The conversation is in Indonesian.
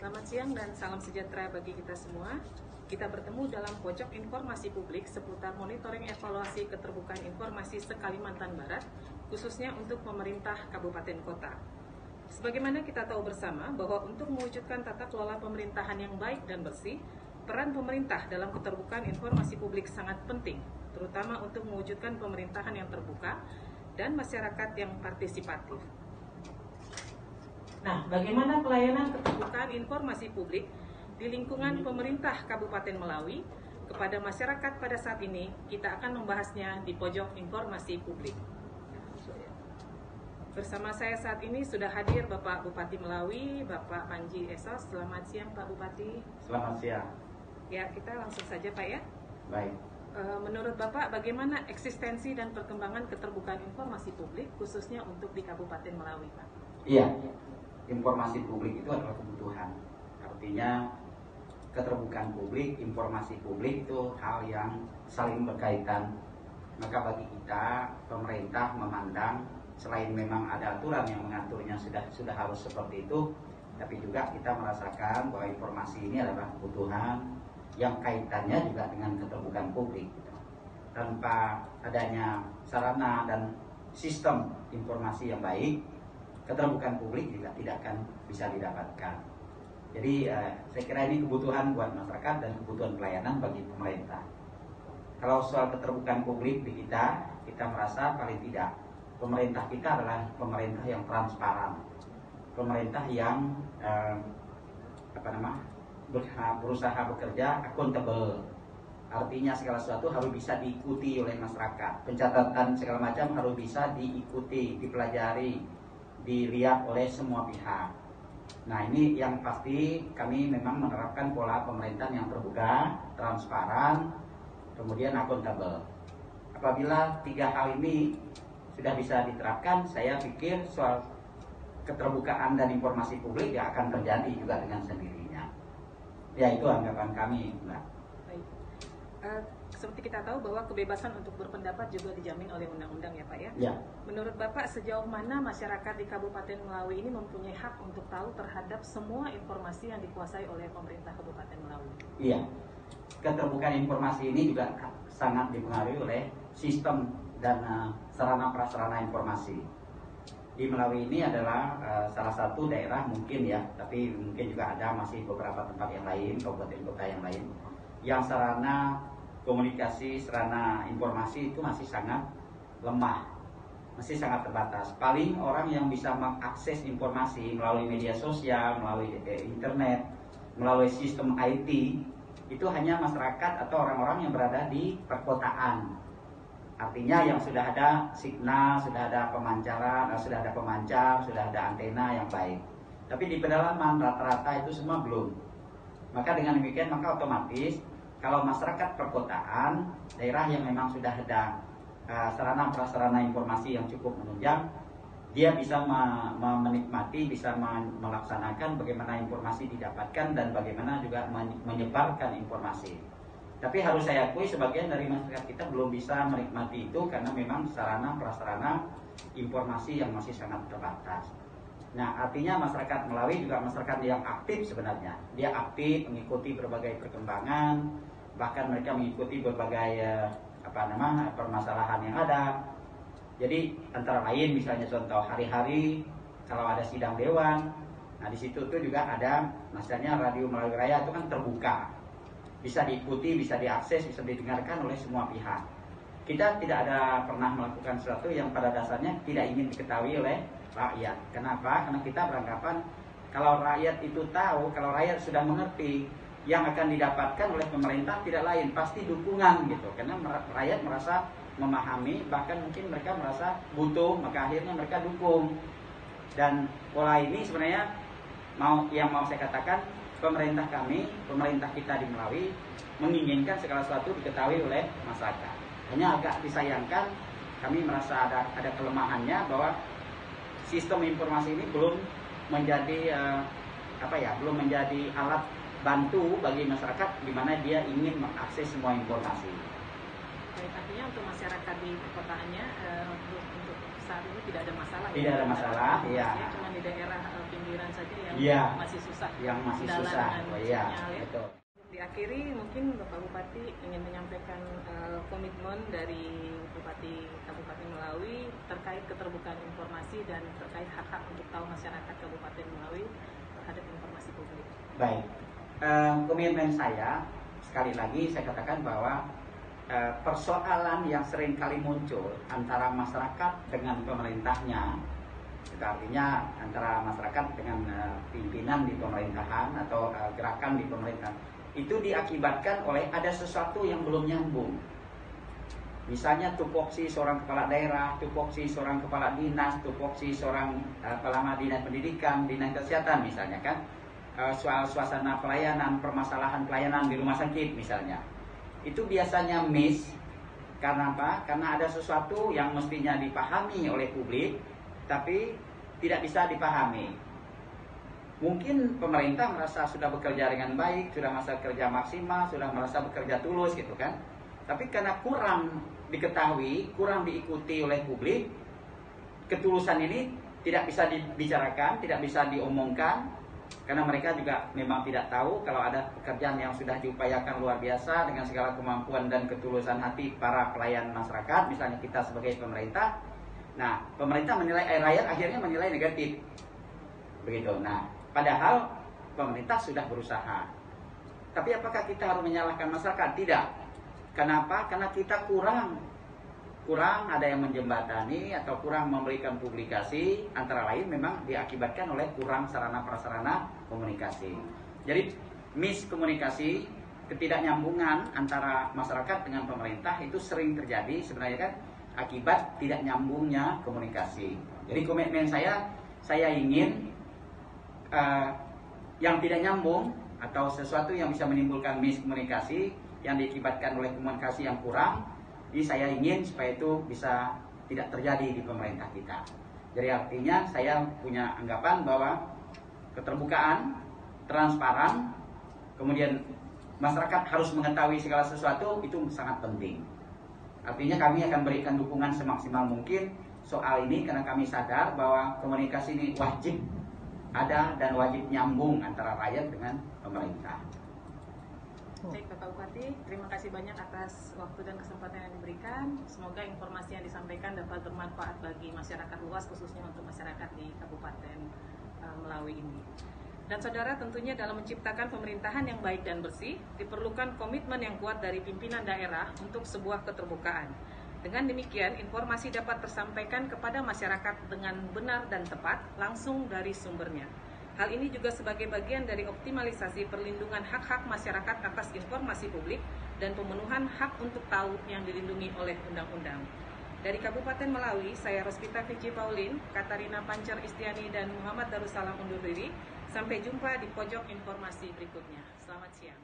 Selamat siang dan salam sejahtera bagi kita semua. Kita bertemu dalam pojok informasi publik seputar monitoring evaluasi keterbukaan informasi se-Kalimantan Barat, khususnya untuk pemerintah kabupaten kota. Sebagaimana kita tahu bersama bahwa untuk mewujudkan tata kelola pemerintahan yang baik dan bersih, peran pemerintah dalam keterbukaan informasi publik sangat penting, terutama untuk mewujudkan pemerintahan yang terbuka dan masyarakat yang partisipatif. Nah, bagaimana pelayanan keterbukaan informasi publik di lingkungan pemerintah Kabupaten Melawi kepada masyarakat pada saat ini? Kita akan membahasnya di pojok informasi publik. Bersama saya saat ini sudah hadir Bapak Bupati Melawi, Bapak Panji Esos. Selamat siang Pak Bupati. Selamat siang. Ya, kita langsung saja Pak ya. Baik. Menurut Bapak, bagaimana eksistensi dan perkembangan keterbukaan informasi publik khususnya untuk di Kabupaten Melawi, Pak? Iya, informasi publik itu adalah kebutuhan. Artinya keterbukaan publik, informasi publik itu hal yang saling berkaitan. Maka bagi kita, pemerintah memandang selain memang ada aturan yang mengaturnya sudah harus seperti itu, tapi juga kita merasakan bahwa informasi ini adalah kebutuhan yang kaitannya juga dengan keterbukaan publik. Tanpa adanya sarana dan sistem informasi yang baik, keterbukaan publik juga tidak akan bisa didapatkan. Jadi saya kira ini kebutuhan buat masyarakat dan kebutuhan pelayanan bagi pemerintah. Kalau soal keterbukaan publik di kita merasa paling tidak pemerintah kita adalah pemerintah yang transparan, pemerintah yang berusaha bekerja akuntabel. Artinya segala sesuatu harus bisa diikuti oleh masyarakat. Pencatatan segala macam harus bisa diikuti, dipelajari, dilihat oleh semua pihak. Nah, ini yang pasti kami memang menerapkan pola pemerintahan yang terbuka, transparan, kemudian akuntabel. Apabila tiga hal ini sudah bisa diterapkan, saya pikir soal keterbukaan dan informasi publik ya akan terjadi juga dengan sendirinya. Ya, itu anggapan kami, Mbak. Baik. Seperti kita tahu bahwa kebebasan untuk berpendapat juga dijamin oleh undang-undang ya Pak ya? Ya. Menurut Bapak sejauh mana masyarakat di Kabupaten Melawi ini mempunyai hak untuk tahu terhadap semua informasi yang dikuasai oleh pemerintah Kabupaten Melawi? Iya. Keterbukaan informasi ini juga sangat dipengaruhi oleh sistem dan sarana prasarana informasi. Di Melawi ini adalah salah satu daerah mungkin ya, tapi mungkin juga ada masih beberapa tempat yang lain, kabupaten kota yang lain, yang sarana komunikasi, sarana informasi itu masih sangat lemah, masih sangat terbatas. Paling orang yang bisa mengakses informasi melalui media sosial, melalui internet, melalui sistem IT, itu hanya masyarakat atau orang-orang yang berada di perkotaan. Artinya yang sudah ada signal, sudah ada pemancaran, sudah ada pemancar, sudah ada antena yang baik. Tapi di pedalaman rata-rata itu semua belum. Maka dengan demikian maka otomatis kalau masyarakat perkotaan, daerah yang memang sudah ada sarana prasarana informasi yang cukup menunjang, dia bisa menikmati, bisa melaksanakan bagaimana informasi didapatkan dan bagaimana juga menyebarkan informasi. Tapi harus saya akui sebagian dari masyarakat kita belum bisa menikmati itu karena memang sarana prasarana informasi yang masih sangat terbatas. Nah, artinya masyarakat Melawi juga masyarakat yang aktif sebenarnya. Dia aktif mengikuti berbagai perkembangan, bahkan mereka mengikuti berbagai permasalahan yang ada. Jadi antara lain misalnya contoh hari-hari kalau ada sidang dewan, nah di situ tuh juga ada misalnya radio Melawi Raya itu kan terbuka. Bisa diikuti, bisa diakses, bisa didengarkan oleh semua pihak. Kita tidak ada pernah melakukan sesuatu yang pada dasarnya tidak ingin diketahui oleh rakyat. Kenapa? Karena kita beranggapan kalau rakyat itu tahu, kalau rakyat sudah mengerti, yang akan didapatkan oleh pemerintah tidak lain, pasti dukungan gitu. Karena rakyat merasa memahami, bahkan mungkin mereka merasa butuh, maka akhirnya mereka dukung. Dan pola ini sebenarnya mau saya katakan, pemerintah kami, pemerintah kita di Melawi menginginkan segala sesuatu diketahui oleh masyarakat. Hanya agak disayangkan, kami merasa ada kelemahannya bahwa sistem informasi ini belum menjadi belum menjadi alat bantu bagi masyarakat di mana dia ingin mengakses semua informasi. Baik, artinya untuk masyarakat di perkotaannya untuk saat ini tidak ada masalah. Tidak ada masalah, iya. Cuma di daerah pinggiran saja yang Iya, masih susah. yang masih kendala susah. dengan Oh iya, sinyal, ya. betul. Diakhiri, mungkin Bapak Bupati ingin menyampaikan komitmen dari Bupati Kabupaten Melawi terkait keterbukaan informasi dan terkait hak-hak untuk tahu masyarakat Kabupaten Melawi terhadap informasi publik. Baik, komitmen saya sekali lagi saya katakan bahwa persoalan yang sering kali muncul antara masyarakat dengan pemerintahnya, itu artinya antara masyarakat dengan pimpinan di pemerintahan atau gerakan di pemerintahan, itu diakibatkan oleh ada sesuatu yang belum nyambung. Misalnya tupoksi seorang kepala daerah, tupoksi seorang kepala dinas, tupoksi seorang kepala dinas pendidikan, dinas kesehatan misalnya kan, soal suasana pelayanan, permasalahan pelayanan di rumah sakit misalnya. Itu biasanya miss karena apa? Karena ada sesuatu yang mestinya dipahami oleh publik tapi tidak bisa dipahami. Mungkin pemerintah merasa sudah bekerja dengan baik, sudah merasa kerja maksimal, sudah merasa bekerja tulus gitu kan. Tapi karena kurang diketahui, kurang diikuti oleh publik, ketulusan ini tidak bisa dibicarakan, tidak bisa diomongkan, karena mereka juga memang tidak tahu kalau ada pekerjaan yang sudah diupayakan luar biasa dengan segala kemampuan dan ketulusan hati para pelayan masyarakat, misalnya kita sebagai pemerintah. Nah, pemerintah menilai, rakyat akhirnya menilai negatif, begitu. Nah, padahal pemerintah sudah berusaha. Tapi apakah kita harus menyalahkan masyarakat? Tidak. Kenapa? Karena kita kurang ada yang menjembatani atau kurang memberikan publikasi, antara lain memang diakibatkan oleh kurang sarana prasarana komunikasi. Jadi miskomunikasi, ketidaknyambungan antara masyarakat dengan pemerintah itu sering terjadi sebenarnya kan akibat tidak nyambungnya komunikasi. Jadi komitmen saya ingin yang tidak nyambung atau sesuatu yang bisa menimbulkan miskomunikasi yang diakibatkan oleh komunikasi yang kurang, jadi saya ingin supaya itu bisa tidak terjadi di pemerintah kita. Jadi artinya saya punya anggapan bahwa keterbukaan, transparan, kemudian masyarakat harus mengetahui segala sesuatu itu sangat penting. Artinya kami akan berikan dukungan semaksimal mungkin soal ini karena kami sadar bahwa komunikasi ini wajib ada dan wajib nyambung antara rakyat dengan pemerintah. Baik Bapak Bupati, terima kasih banyak atas waktu dan kesempatan yang diberikan. Semoga informasi yang disampaikan dapat bermanfaat bagi masyarakat luas, khususnya untuk masyarakat di Kabupaten Melawi ini. Dan saudara, tentunya dalam menciptakan pemerintahan yang baik dan bersih, diperlukan komitmen yang kuat dari pimpinan daerah untuk sebuah keterbukaan. Dengan demikian, informasi dapat tersampaikan kepada masyarakat dengan benar dan tepat, langsung dari sumbernya. Hal ini juga sebagai bagian dari optimalisasi perlindungan hak-hak masyarakat atas informasi publik dan pemenuhan hak untuk tahu yang dilindungi oleh undang-undang. Dari Kabupaten Melawi, saya Rospita Vici Paulin, Katarina Pancer Istiani, dan Muhammad Darussalam undur diri. Sampai jumpa di pojok informasi berikutnya. Selamat siang.